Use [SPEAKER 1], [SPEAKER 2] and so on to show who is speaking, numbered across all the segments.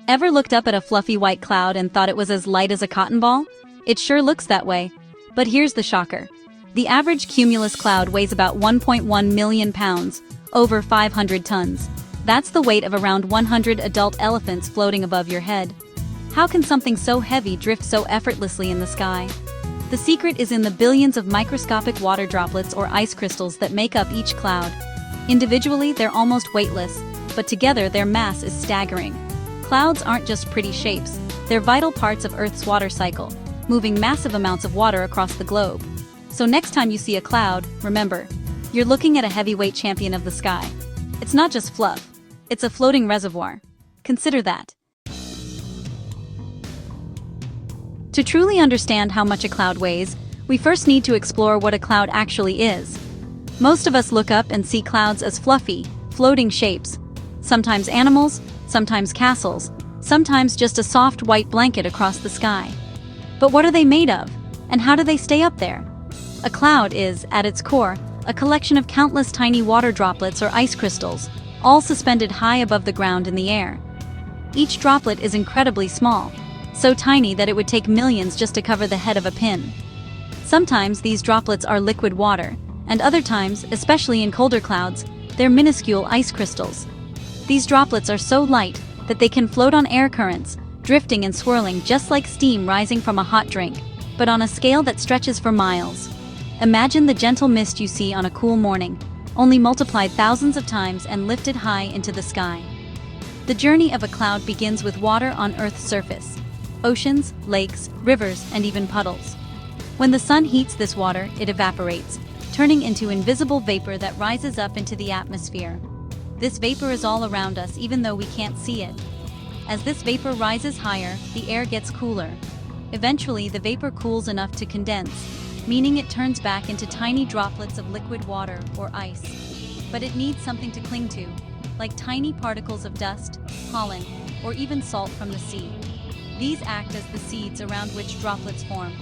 [SPEAKER 1] Ever looked up at a fluffy white cloud and thought it was as light as a cotton ball? It sure looks that way. But here's the shocker. The average cumulus cloud weighs about 1.1 million pounds, over 500 tons. That's the weight of around 100 adult elephants floating above your head. How can something so heavy drift so effortlessly in the sky? The secret is in the billions of microscopic water droplets or ice crystals that make up each cloud. Individually, they're almost weightless, but together their mass is staggering. Clouds aren't just pretty shapes, they're vital parts of Earth's water cycle, moving massive amounts of water across the globe. So next time you see a cloud, remember, you're looking at a heavyweight champion of the sky. It's not just fluff, it's a floating reservoir. Consider that. To truly understand how much a cloud weighs, we first need to explore what a cloud actually is. Most of us look up and see clouds as fluffy, floating shapes. Sometimes animals, sometimes castles, sometimes just a soft white blanket across the sky. But what are they made of? And how do they stay up there? A cloud is, at its core, a collection of countless tiny water droplets or ice crystals, all suspended high above the ground in the air. Each droplet is incredibly small, so tiny that it would take millions just to cover the head of a pin. Sometimes these droplets are liquid water, and other times, especially in colder clouds, they're minuscule ice crystals. These droplets are so light that they can float on air currents, drifting and swirling just like steam rising from a hot drink, but on a scale that stretches for miles. Imagine the gentle mist you see on a cool morning, only multiplied thousands of times and lifted high into the sky. The journey of a cloud begins with water on Earth's surface. Oceans, lakes, rivers, and even puddles. When the sun heats this water, it evaporates, turning into invisible vapor that rises up into the atmosphere. This vapor is all around us even though we can't see it. As this vapor rises higher, the air gets cooler. Eventually, the vapor cools enough to condense, meaning it turns back into tiny droplets of liquid water or ice. But it needs something to cling to, like tiny particles of dust, pollen, or even salt from the sea. These act as the seeds around which droplets form.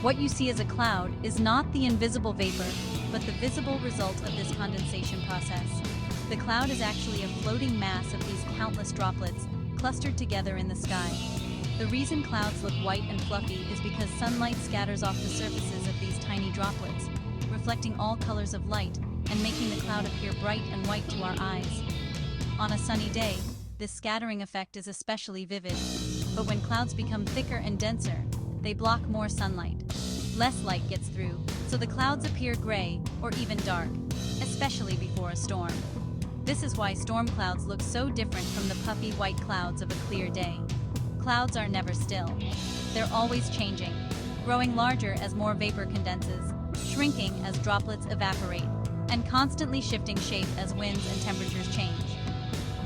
[SPEAKER 1] What you see as a cloud is not the invisible vapor, but the visible result of this condensation process. The cloud is actually a floating mass of these countless droplets, clustered together in the sky. The reason clouds look white and fluffy is because sunlight scatters off the surfaces of these tiny droplets, reflecting all colors of light and making the cloud appear bright and white to our eyes. On a sunny day, this scattering effect is especially vivid. But when clouds become thicker and denser, they block more sunlight. Less light gets through, so the clouds appear gray or even dark, especially before a storm. This is why storm clouds look so different from the puffy white clouds of a clear day. Clouds are never still. They're always changing, growing larger as more vapor condenses, shrinking as droplets evaporate, and constantly shifting shape as winds and temperatures change.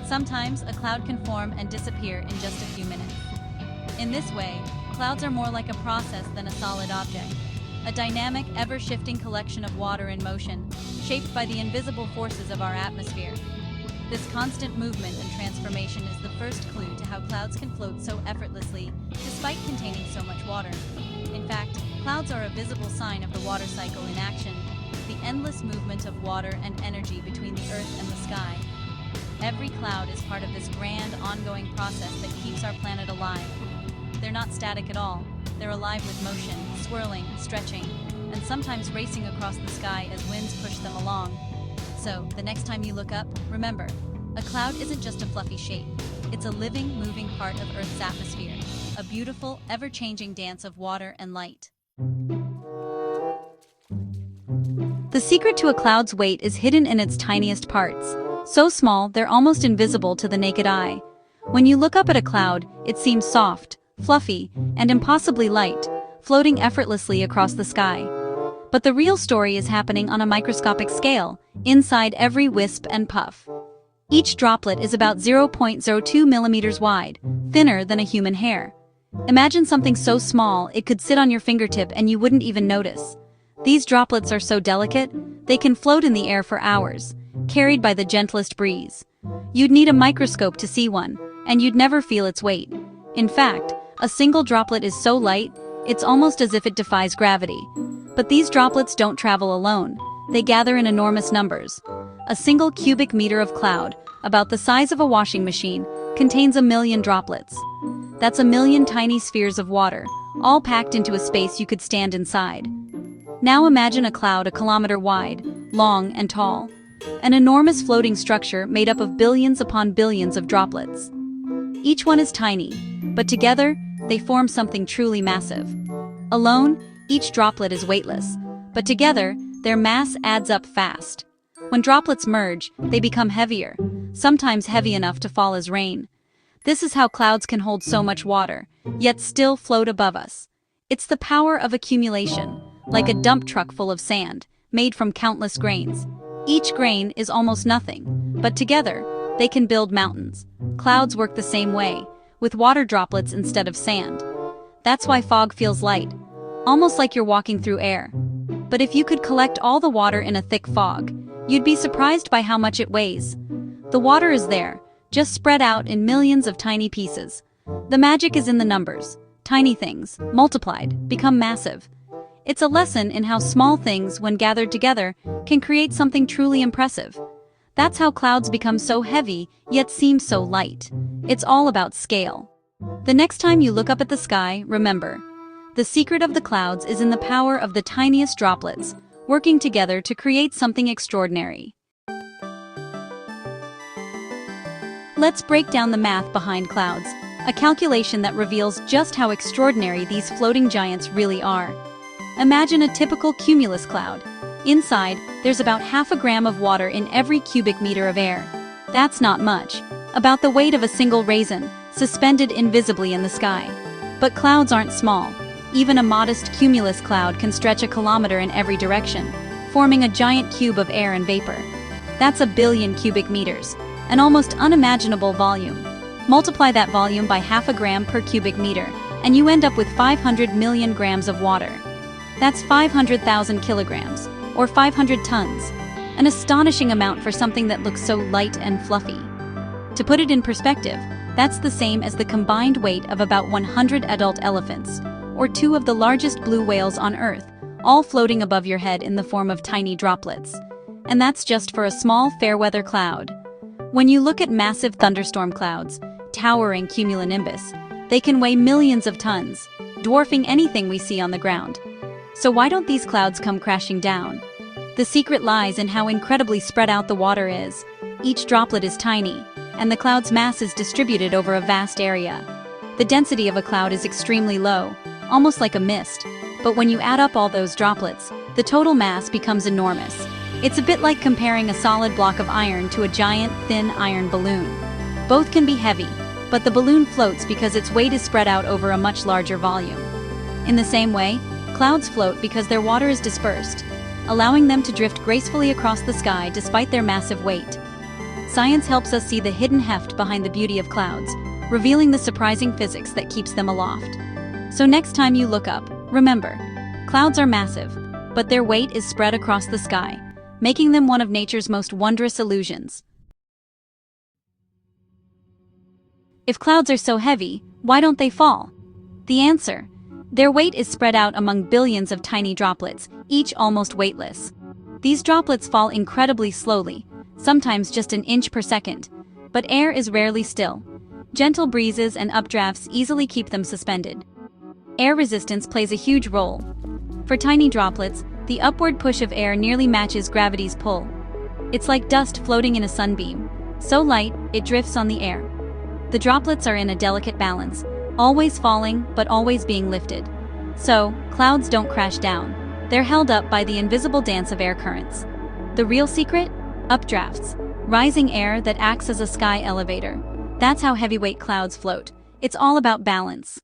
[SPEAKER 1] Sometimes a cloud can form and disappear in just a few minutes. In this way, clouds are more like a process than a solid object, a dynamic, ever-shifting collection of water in motion, shaped by the invisible forces of our atmosphere. This constant movement and transformation is the first clue to how clouds can float so effortlessly, despite containing so much water. In fact, clouds are a visible sign of the water cycle in action, the endless movement of water and energy between the Earth and the sky. Every cloud is part of this grand, ongoing process that keeps our planet alive. They're not static at all. They're alive with motion, swirling, stretching, and sometimes racing across the sky as winds push them along. So, the next time you look up, remember, a cloud isn't just a fluffy shape. It's a living, moving part of Earth's atmosphere, a beautiful, ever-changing dance of water and light. The secret to a cloud's weight is hidden in its tiniest parts. So small, they're almost invisible to the naked eye. When you look up at a cloud, it seems soft, fluffy, and impossibly light, floating effortlessly across the sky. But the real story is happening on a microscopic scale, inside every wisp and puff. Each droplet is about 0.02 millimeters wide, thinner than a human hair. Imagine something so small it could sit on your fingertip and you wouldn't even notice. These droplets are so delicate, they can float in the air for hours, carried by the gentlest breeze. You'd need a microscope to see one, and you'd never feel its weight. In fact, a single droplet is so light, it's almost as if it defies gravity. But these droplets don't travel alone. They gather in enormous numbers. A single cubic meter of cloud, about the size of a washing machine, contains 1,000,000 droplets. That's 1,000,000 tiny spheres of water, all packed into a space you could stand inside. Now imagine a cloud a kilometer wide, long and tall. An enormous floating structure made up of billions upon billions of droplets. Each one is tiny, but together, they form something truly massive. Alone, each droplet is weightless, but together, their mass adds up fast. When droplets merge, they become heavier, sometimes heavy enough to fall as rain. This is how clouds can hold so much water, yet still float above us. It's the power of accumulation, like a dump truck full of sand, made from countless grains. Each grain is almost nothing, but together, they can build mountains. Clouds work the same way, with water droplets instead of sand. That's why fog feels light, almost like you're walking through air. But if you could collect all the water in a thick fog, you'd be surprised by how much it weighs. The water is there, just spread out in millions of tiny pieces. The magic is in the numbers. Tiny things, multiplied, become massive. It's a lesson in how small things, when gathered together, can create something truly impressive. That's how clouds become so heavy, yet seem so light. It's all about scale. The next time you look up at the sky, remember, the secret of the clouds is in the power of the tiniest droplets, working together to create something extraordinary. Let's break down the math behind clouds, a calculation that reveals just how extraordinary these floating giants really are. Imagine a typical cumulus cloud. Inside, there's about 0.5 gram of water in every cubic meter of air. That's not much, about the weight of a single raisin, suspended invisibly in the sky. But clouds aren't small. Even a modest cumulus cloud can stretch a kilometer in every direction, forming a giant cube of air and vapor. That's 1 billion cubic meters, an almost unimaginable volume. Multiply that volume by 0.5 gram per cubic meter, and you end up with 500 million grams of water. That's 500,000 kilograms, or 500 tons, an astonishing amount for something that looks so light and fluffy. To put it in perspective, that's the same as the combined weight of about 100 adult elephants, or 2 of the largest blue whales on Earth, all floating above your head in the form of tiny droplets. And that's just for a small fair-weather cloud. When you look at massive thunderstorm clouds, towering cumulonimbus, they can weigh millions of tons, dwarfing anything we see on the ground. So why don't these clouds come crashing down? The secret lies in how incredibly spread out the water is. Each droplet is tiny, and the cloud's mass is distributed over a vast area. The density of a cloud is extremely low, almost like a mist, but when you add up all those droplets, the total mass becomes enormous. It's a bit like comparing a solid block of iron to a giant, thin iron balloon. Both can be heavy, but the balloon floats because its weight is spread out over a much larger volume. In the same way, clouds float because their water is dispersed, allowing them to drift gracefully across the sky despite their massive weight. Science helps us see the hidden heft behind the beauty of clouds, revealing the surprising physics that keeps them aloft. So next time you look up, remember, clouds are massive, but their weight is spread across the sky, making them one of nature's most wondrous illusions. If clouds are so heavy, why don't they fall? The answer: their weight is spread out among billions of tiny droplets, each almost weightless. These droplets fall incredibly slowly, sometimes just an inch per second, but air is rarely still. Gentle breezes and updrafts easily keep them suspended. Air resistance plays a huge role. For tiny droplets, the upward push of air nearly matches gravity's pull. It's like dust floating in a sunbeam, so light, it drifts on the air. The droplets are in a delicate balance, always falling but always being lifted. So, clouds don't crash down. They're held up by the invisible dance of air currents. The real secret? Updrafts, rising air that acts as a sky elevator. That's how heavyweight clouds float. It's all about balance.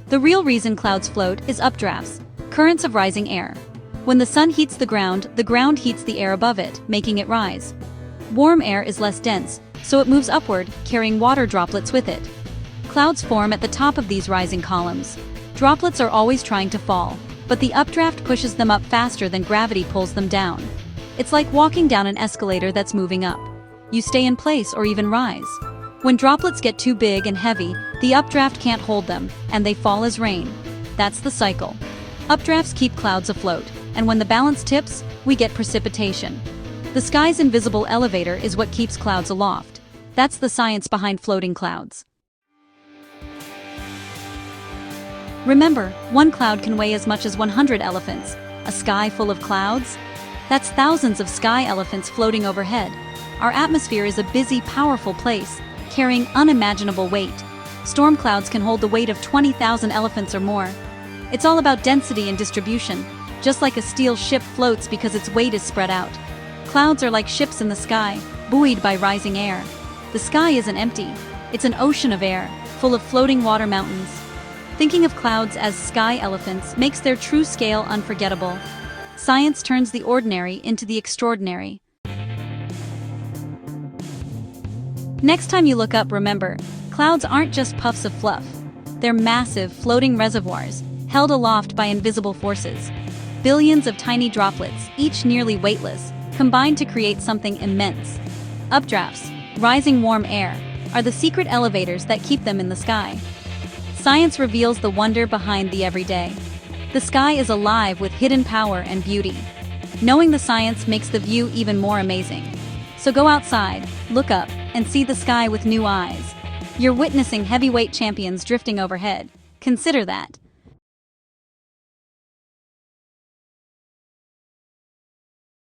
[SPEAKER 1] The real reason clouds float is updrafts, currents of rising air. When the sun heats the ground heats the air above it, making it rise. Warm air is less dense, so it moves upward, carrying water droplets with it. Clouds form at the top of these rising columns. Droplets are always trying to fall, but the updraft pushes them up faster than gravity pulls them down. It's like walking down an escalator that's moving up. You stay in place or even rise. When droplets get too big and heavy, the updraft can't hold them, and they fall as rain. That's the cycle. Updrafts keep clouds afloat, and when the balance tips, we get precipitation. The sky's invisible elevator is what keeps clouds aloft. That's the science behind floating clouds. Remember, one cloud can weigh as much as 100 elephants. A sky full of clouds? That's thousands of sky elephants floating overhead. Our atmosphere is a busy, powerful place, carrying unimaginable weight. Storm clouds can hold the weight of 20,000 elephants or more. It's all about density and distribution, just like a steel ship floats because its weight is spread out. Clouds are like ships in the sky, buoyed by rising air. The sky isn't empty. It's an ocean of air, full of floating water mountains. Thinking of clouds as sky elephants makes their true scale unforgettable. Science turns the ordinary into the extraordinary. Next time you look up, remember, clouds aren't just puffs of fluff. They're massive, floating reservoirs, held aloft by invisible forces. Billions of tiny droplets, each nearly weightless, combine to create something immense. Updrafts, rising warm air, are the secret elevators that keep them in the sky. Science reveals the wonder behind the everyday. The sky is alive with hidden power and beauty. Knowing the science makes the view even more amazing. So go outside, look up, and see the sky with new eyes. You're witnessing heavyweight champions drifting overhead. Consider that.